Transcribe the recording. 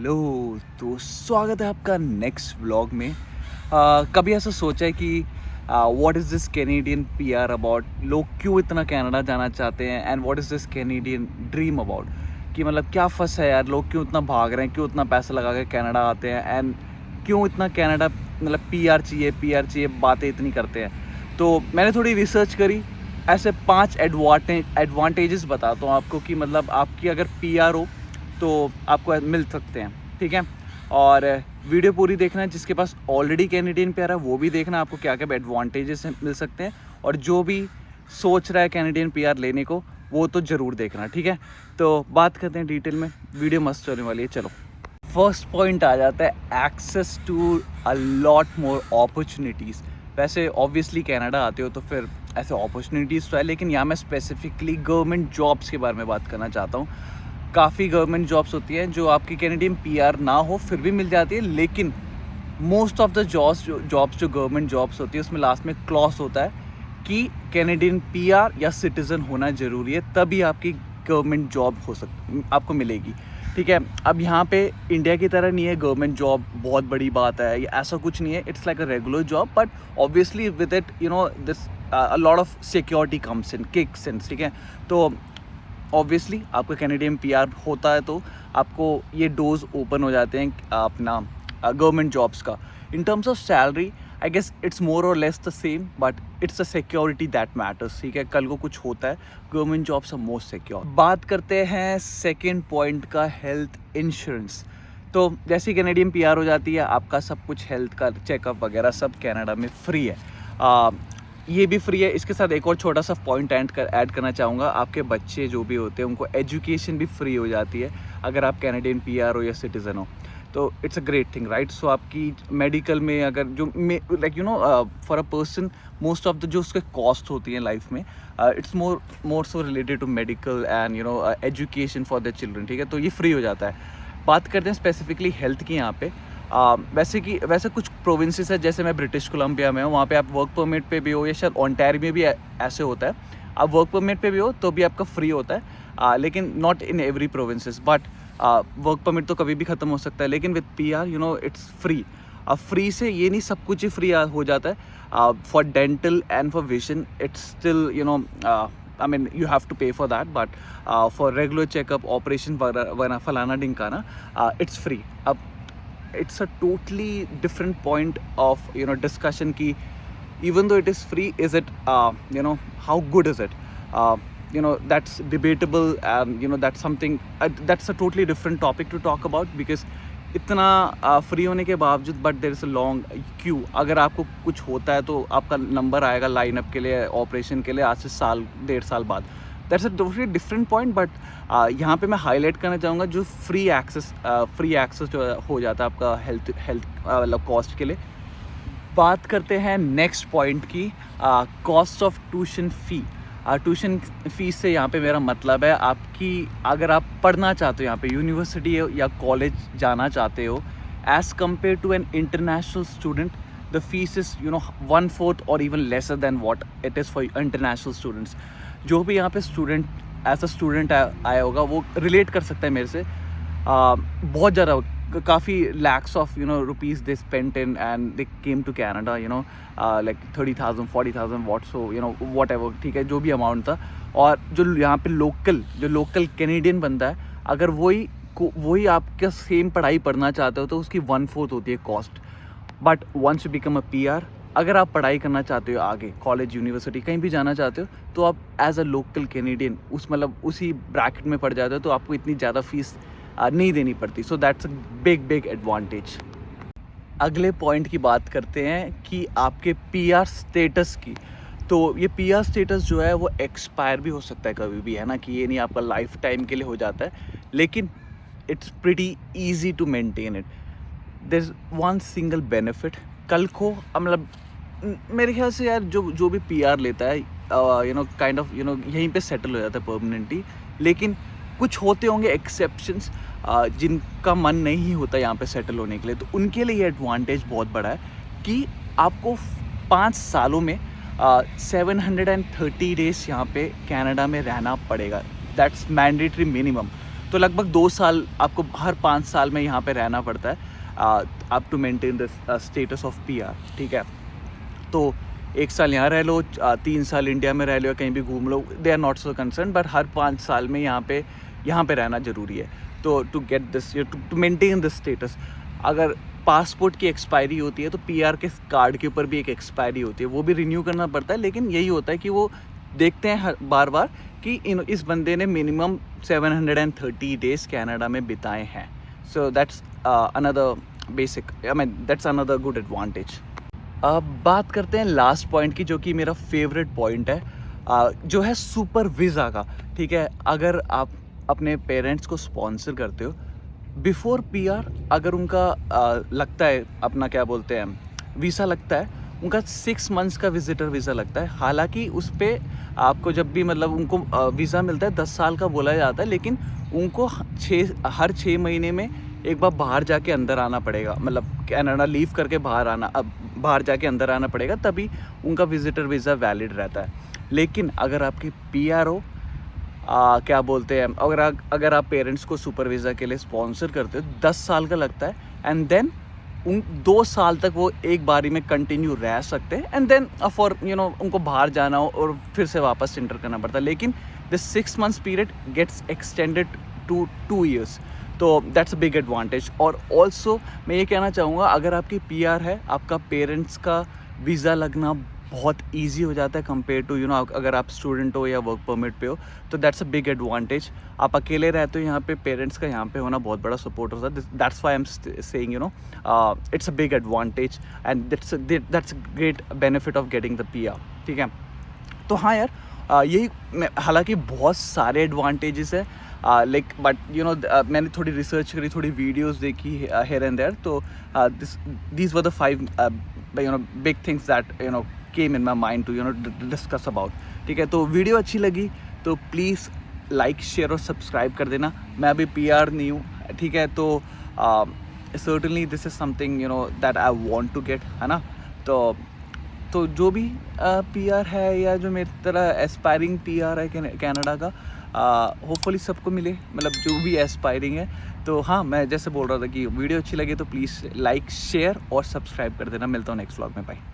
Hello. तो स्वागत है आपका नेक्स्ट व्लॉग में। कभी ऐसा सोचा है कि what is this Canadian PR about, लोग क्यों इतना कनाडा जाना चाहते हैं, and what is this Canadian dream about, कि मतलब क्या फंस है यार, लोग क्यों इतना भाग रहे हैं, क्यों इतना पैसा लगा के कनाडा आते हैं, एंड क्यों इतना कनाडा मतलब पीआर चाहिए बातें इतनी करते हैं। तो मैंने थोड़ी रिसर्च करी, ऐसे 5 एडवांटेजेस बताता हूँ आपको कि मतलब आपकी अगर पीआर हो तो आपको मिल सकते हैं, ठीक है। और वीडियो पूरी देखना है, जिसके पास ऑलरेडी कैनेडियन पीआर है वो भी देखना आपको क्या क्या एडवांटेजेस मिल सकते हैं, और जो भी सोच रहा है कैनेडियन पीआर लेने को वो तो ज़रूर देखना, ठीक है। तो बात करते हैं डिटेल में, वीडियो मस्त होने वाली है। चलो, फर्स्ट पॉइंट आ जाता है access to a lot more opportunities. वैसे ऑब्वियसली कनाडा आते हो तो फिर ऐसे अपॉर्चुनिटीज़ तो है, लेकिन यहाँ मैं स्पेसिफिकली गवर्नमेंट जॉब्स के बारे में बात करना चाहता हूँ। काफ़ी गवर्नमेंट जॉब्स होती हैं जो आपकी कैनेडियन पीआर ना हो फिर भी मिल जाती है, लेकिन मोस्ट ऑफ द जॉब्स जो गवर्नमेंट जॉब्स होती है उसमें लास्ट में क्लॉज होता है कि कैनेडियन पीआर या सिटीज़न होना ज़रूरी है, तभी आपकी गवर्नमेंट जॉब आपको मिलेगी, ठीक है। अब यहाँ पे इंडिया की तरह नहीं है गवर्नमेंट जॉब बहुत बड़ी बात है, या ऐसा कुछ नहीं है। It's like a regular job, but obviously with it this a lot of security comes in, kicks in, ठीक है। तो ऑब्वियसली आपका कैनेडियन पीआर होता है तो आपको ये डोर्स ओपन हो जाते हैं अपना गवर्नमेंट जॉब्स का। In terms of salary I guess it's more or less the same, but it's the security that matters, ठीक है। कल को कुछ होता है, government jobs are most secure. बात करते हैं सेकेंड पॉइंट का, हेल्थ इंश्योरेंस। तो जैसे ही कैनेडियन पीआर हो जाती है आपका सब कुछ हेल्थ का चेकअप वगैरह सब कनाडा में फ्री है। ये भी फ्री है। इसके साथ एक और छोटा सा पॉइंट ऐड करना चाहूँगा, आपके बच्चे जो भी होते हैं उनको एजुकेशन भी फ्री हो जाती है अगर आप कैनेडियन पीआर हो या सिटीज़न हो, तो it's a great thing, right. So आपकी मेडिकल में अगर जो like for a person most of the जो उसके कॉस्ट होती हैं लाइफ में, it's more so related to medical and education for the children, ठीक है। तो ये फ्री हो जाता है। बात करते हैं स्पेसिफिकली हेल्थ की यहाँ पे। वैसे कुछ प्रोविंसेस है, जैसे मैं ब्रिटिश कोलंबिया में हूँ, वहाँ पे आप वर्क परमिट पे भी हो, या शायद ओंटारियो में भी ऐसे होता है, आप वर्क परमिट पे भी हो तो भी आपका फ्री होता है, लेकिन not in every provinces. But work permit तो कभी भी ख़त्म हो सकता है, लेकिन विद पीआर इट्स फ्री। अब फ्री से ये नहीं सब कुछ ही फ्री हो जाता है। For dental and for vision it's still I mean you have to pay for that, but for regular checkup, operation वगैरह फलाना ढिमकाना, it's free. अब it's a totally different point of discussion ki even though it is free, is it how good is it, that's debatable, and that's something that's a totally different topic to talk about, because इतना free होने के बावजूद but there is a long queue. अगर आपको कुछ होता है तो आपका नंबर आएगा लाइनअप के लिए, ऑपरेशन के लिए, आज से साल 1.5 साल बाद। That's a totally different point, but यहाँ पे मैं हाईलाइट करना चाहूँगा जो फ्री एक्सेस जो हो जाता है आपका हेल्थ मतलब कॉस्ट के लिए। बात करते हैं नेक्स्ट पॉइंट की, cost of tuition fee. Tuition fees से यहाँ पे मेरा मतलब है आपकी, अगर आप पढ़ना चाहते हो यहाँ पे यूनिवर्सिटी या कॉलेज जाना चाहते हो, as compare to an international student, the fees is 1/4 और even lesser than what it is for international students. जो भी यहाँ पे स्टूडेंट एज अ स्टूडेंट आया होगा वो रिलेट कर सकता है मेरे से। बहुत ज़्यादा, काफ़ी lakhs of rupees they spent in and they came to Canada, like 30,000 40,000 whatever, ठीक है, जो भी अमाउंट था। और जो यहाँ पे लोकल कैनेडियन बंदा है, अगर वही आपका सेम पढ़ाई पढ़ना चाहते हो तो उसकी 1/4 होती है cost. But once you become a PR, अगर आप पढ़ाई करना चाहते हो आगे, कॉलेज यूनिवर्सिटी कहीं भी जाना चाहते हो, तो आप एज अ लोकल कैनेडियन उसी ब्रैकेट में पड़ जाते हो, तो आपको इतनी ज़्यादा फीस नहीं देनी पड़ती। So that's a big advantage. अगले पॉइंट की बात करते हैं कि आपके पीआर स्टेटस की। तो ये पीआर स्टेटस जो है वो एक्सपायर भी हो सकता है कभी भी, है ना, कि ये नहीं आपका लाइफ टाइम के लिए हो जाता है, लेकिन it's pretty easy to maintain it. There is one single benefit, कल को मतलब मेरे ख्याल से यार जो भी पीआर लेता है काइंड ऑफ यहीं पे सेटल हो जाता है परमानेंटली, लेकिन कुछ होते होंगे एक्सेप्शंस जिनका मन नहीं होता यहाँ पे सेटल होने के लिए, तो उनके लिए ये एडवांटेज बहुत बड़ा है कि आपको 5 सालों में 730 डेज यहाँ पे कनाडा में रहना पड़ेगा। That's mandatory minimum. तो लगभग 2 साल आपको हर 5 साल में यहाँ पे रहना पड़ता है आप to maintain the status of PR, ठीक है। तो 1 साल यहाँ रह लो, 3 साल इंडिया में रह लो, कहीं भी घूम लो, they are not so concern, but हर 5 साल में यहाँ पे रहना ज़रूरी है। तो to get this to maintain this status, अगर पासपोर्ट की एक्सपायरी होती है तो PR के कार्ड के ऊपर भी एक एक्सपायरी होती है, वो भी रिन्यू करना पड़ता है। लेकिन यही होता है कि वो देखते हैं हर बार बार कि इस बंदे ने मिनिमम 730 डेज़ कनाडा में बिताए हैं। So that's another basic, I mean that's another good advantage. अब बात करते हैं लास्ट पॉइंट की, जो कि मेरा फेवरेट पॉइंट है, जो है सुपर वीज़ा का, ठीक है। अगर आप अपने पेरेंट्स को स्पॉन्सर करते हो बिफोर PR, अगर उनका लगता है अपना क्या बोलते हैं वीज़ा लगता है, उनका 6 मंथ्स का विजिटर वीज़ा लगता है। हालांकि उस पर आपको जब भी मतलब उनको वीज़ा मिलता है 10 साल का बोला जाता है, लेकिन उनको हर 6 महीने में एक बार बाहर जाके अंदर आना पड़ेगा, मतलब कनाडा लीव करके बाहर जाके अंदर आना पड़ेगा, तभी उनका विजिटर वीज़ा वैलिड रहता है। लेकिन अगर आपकी PR हो, क्या बोलते हैं, अगर आप पेरेंट्स को सुपर वीज़ा के लिए स्पॉन्सर करते हो, 10 साल का लगता है, एंड देन 2 साल तक वो एक बारी में कंटिन्यू रह सकते हैं, एंड देन फॉर उनको बाहर जाना हो और फिर से वापस इंटर करना पड़ता है। लेकिन this 6 months period gets extended to 2 years, तो दैट्स अ बिग एडवांटेज। और ऑल्सो मैं ये कहना चाहूँगा, अगर आपकी PR है, आपका पेरेंट्स का वीज़ा लगना बहुत इजी हो जाता है कंपेयर टू अगर आप स्टूडेंट हो या वर्क परमिट पे हो, तो दैट्स अ बिग एडवांटेज। आप अकेले रहते हो यहाँ पे, पेरेंट्स का यहाँ पे होना बहुत बड़ा सपोर्ट होता है। That's why I am saying it's a big advantage and that's great benefit of getting the PR, ठीक है। तो हाँ यार, यही, हालांकि बहुत सारे एडवांटेजेस है, लाइक बट मैंने थोड़ी रिसर्च करी, थोड़ी वीडियोस देखी हेयर एंड देयर, तो these were the 5 big things that came in my mind to discuss about, ठीक है। तो वीडियो अच्छी लगी तो प्लीज़ लाइक, शेयर और सब्सक्राइब कर देना। मैं अभी PR नहीं हूँ, ठीक है, तो certainly this is something that I want to get, है ना। तो जो भी PR है या जो मेरी तरह एस्पायरिंग PR है कनाडा का, होपफुली सबको मिले, मतलब जो भी एस्पायरिंग है। तो हाँ, मैं जैसे बोल रहा था कि वीडियो अच्छी लगी तो प्लीज़ लाइक, शेयर और सब्सक्राइब कर देना। मिलता हूँ नेक्स्ट व्लॉग में, बाय।